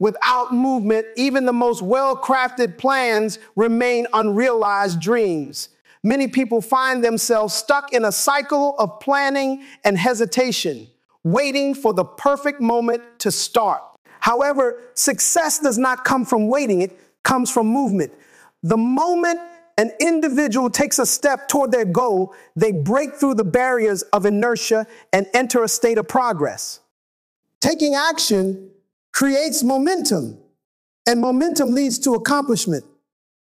Without movement, even the most well-crafted plans remain unrealized dreams. Many people find themselves stuck in a cycle of planning and hesitation, waiting for the perfect moment to start. However, success does not come from waiting, it comes from movement. The moment an individual takes a step toward their goal, they break through the barriers of inertia and enter a state of progress. Taking action creates momentum, and momentum leads to accomplishment.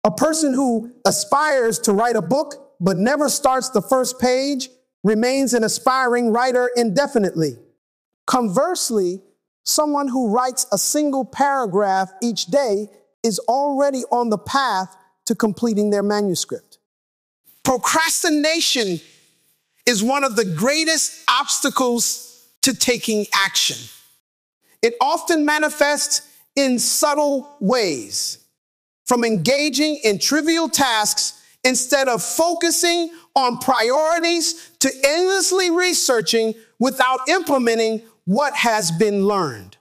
A person who aspires to write a book but never starts the first page remains an aspiring writer indefinitely. Conversely, someone who writes a single paragraph each day is already on the path to completing their manuscript. Procrastination is one of the greatest obstacles to taking action. It often manifests in subtle ways, from engaging in trivial tasks instead of focusing on priorities to endlessly researching without implementing what has been learned.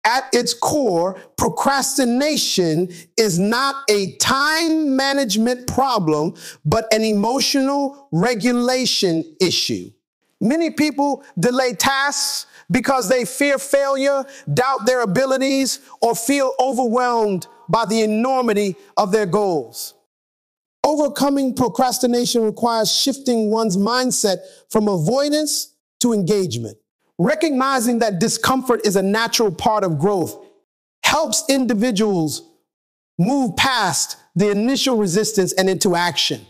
At its core, procrastination is not a time management problem, but an emotional regulation issue. Many people delay tasks because they fear failure, doubt their abilities, or feel overwhelmed by the enormity of their goals. Overcoming procrastination requires shifting one's mindset from avoidance to engagement. Recognizing that discomfort is a natural part of growth helps individuals move past the initial resistance and into action.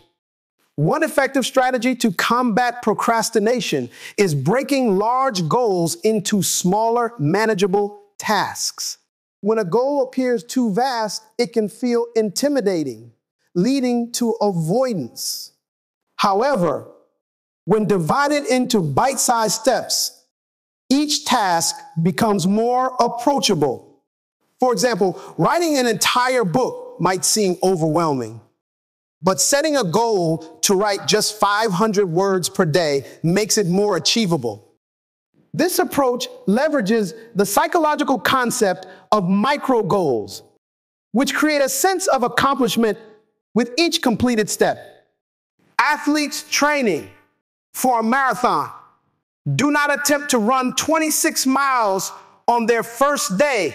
One effective strategy to combat procrastination is breaking large goals into smaller, manageable tasks. When a goal appears too vast, it can feel intimidating, leading to avoidance. However, when divided into bite-sized steps, each task becomes more approachable. For example, writing an entire book might seem overwhelming, but setting a goal to write just 500 words per day makes it more achievable. This approach leverages the psychological concept of micro goals, which create a sense of accomplishment with each completed step. Athletes training for a marathon do not attempt to run 26 miles on their first day.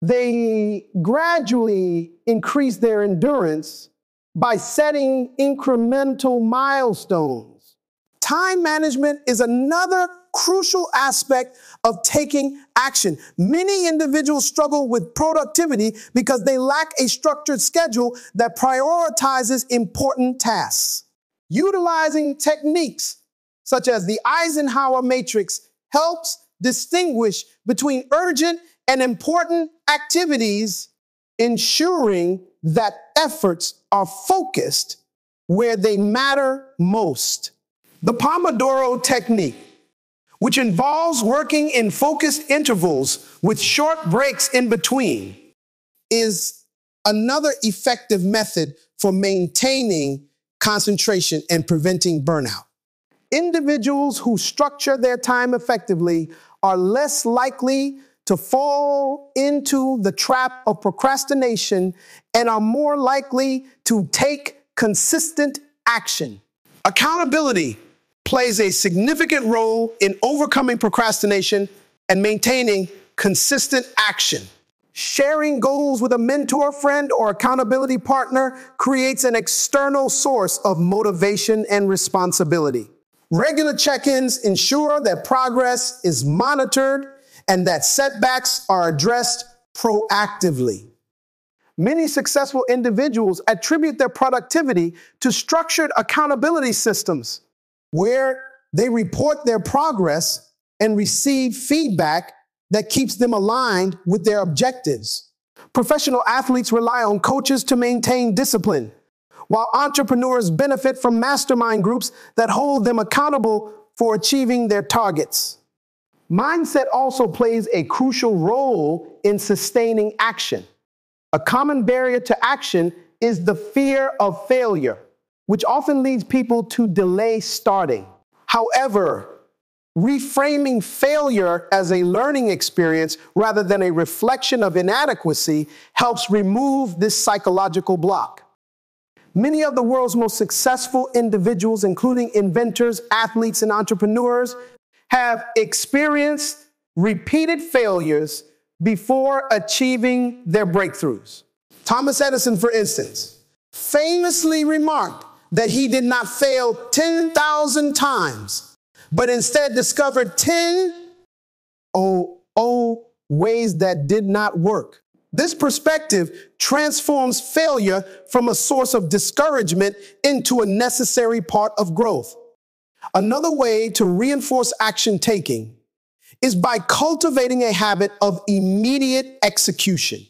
They gradually increase their endurance by setting incremental milestones. Time management is another crucial aspect of taking action. Many individuals struggle with productivity because they lack a structured schedule that prioritizes important tasks. Utilizing techniques such as the Eisenhower matrix helps distinguish between urgent and important activities, ensuring that efforts are focused where they matter most. The Pomodoro technique, which involves working in focused intervals with short breaks in between, is another effective method for maintaining concentration and preventing burnout. Individuals who structure their time effectively are less likely to fall into the trap of procrastination and are more likely to take consistent action. Accountability plays a significant role in overcoming procrastination and maintaining consistent action. Sharing goals with a mentor, friend, or accountability partner creates an external source of motivation and responsibility. Regular check-ins ensure that progress is monitored and that setbacks are addressed proactively. Many successful individuals attribute their productivity to structured accountability systems where they report their progress and receive feedback that keeps them aligned with their objectives. Professional athletes rely on coaches to maintain discipline, while entrepreneurs benefit from mastermind groups that hold them accountable for achieving their targets. Mindset also plays a crucial role in sustaining action. A common barrier to action is the fear of failure, which often leads people to delay starting. However, Reframing failure as a learning experience rather than a reflection of inadequacy helps remove this psychological block. Many of the world's most successful individuals, including inventors, athletes, and entrepreneurs, have experienced repeated failures before achieving their breakthroughs. Thomas Edison, for instance, famously remarked that he did not fail 10,000 times, but instead discovered 10 ways that did not work. This perspective transforms failure from a source of discouragement into a necessary part of growth. Another way to reinforce action taking is by cultivating a habit of immediate execution.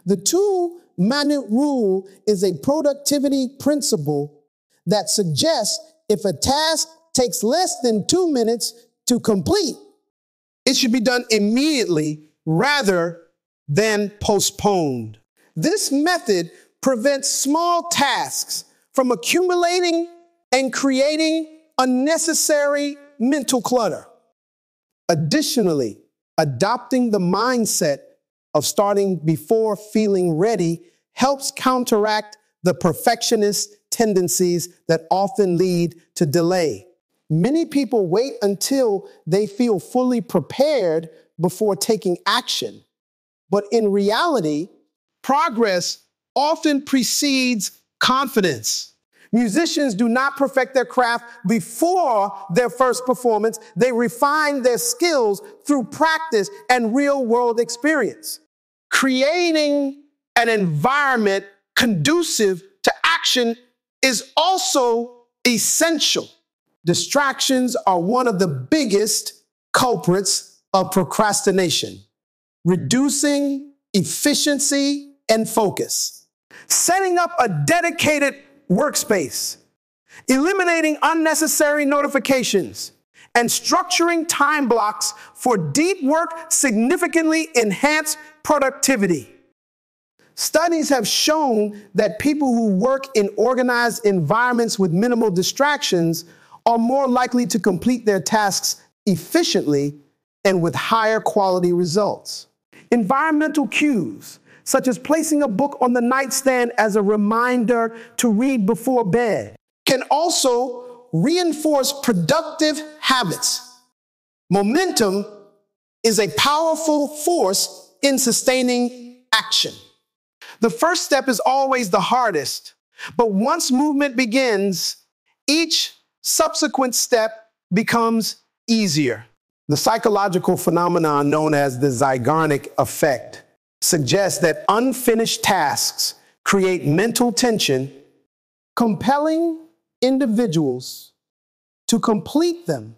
The 2-minute rule is a productivity principle that suggests if a task takes less than 2 minutes to complete, it should be done immediately rather than postponed. This method prevents small tasks from accumulating and creating unnecessary mental clutter. Additionally, adopting the mindset of starting before feeling ready helps counteract the perfectionist tendencies that often lead to delay. Many people wait until they feel fully prepared before taking action. But in reality, progress often precedes confidence. Musicians do not perfect their craft before their first performance. They refine their skills through practice and real-world experience. Creating an environment conducive to action is also essential. Distractions are one of the biggest culprits of procrastination, reducing efficiency and focus. Setting up a dedicated workspace, eliminating unnecessary notifications, and structuring time blocks for deep work significantly enhance productivity. Studies have shown that people who work in organized environments with minimal distractions are more likely to complete their tasks efficiently and with higher quality results. Environmental cues, such as placing a book on the nightstand as a reminder to read before bed, can also reinforce productive habits. Momentum is a powerful force in sustaining action. The first step is always the hardest, but once movement begins, each subsequent step becomes easier. The psychological phenomenon known as the Zeigarnik effect suggests that unfinished tasks create mental tension, compelling individuals to complete them.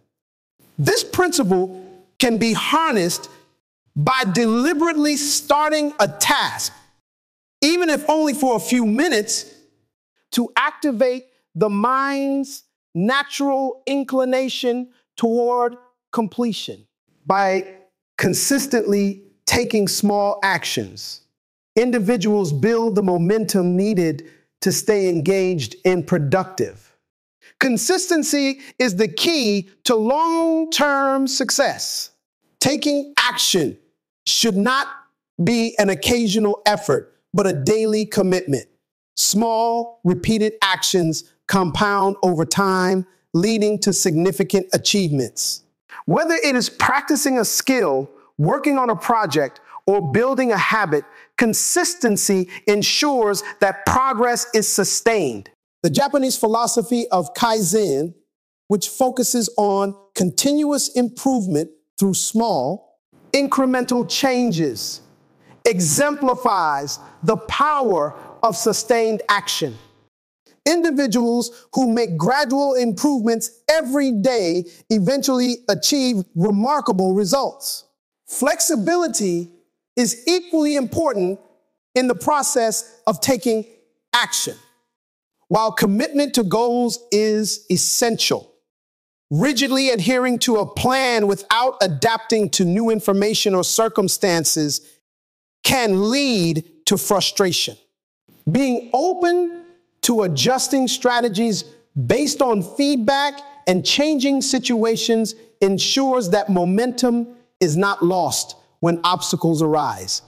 This principle can be harnessed by deliberately starting a task, even if only for a few minutes, to activate the mind's natural inclination toward completion. By consistently taking small actions, individuals build the momentum needed to stay engaged and productive. Consistency is the key to long-term success. Taking action should not be an occasional effort, but a daily commitment. Small, repeated actions compound over time, leading to significant achievements. Whether it is practicing a skill, working on a project, or building a habit, consistency ensures that progress is sustained. The Japanese philosophy of Kaizen, which focuses on continuous improvement through small, incremental changes, exemplifies the power of sustained action. Individuals who make gradual improvements every day eventually achieve remarkable results. Flexibility is equally important in the process of taking action. While commitment to goals is essential, rigidly adhering to a plan without adapting to new information or circumstances can lead to frustration. Being open to adjusting strategies based on feedback and changing situations ensures that momentum is not lost when obstacles arise.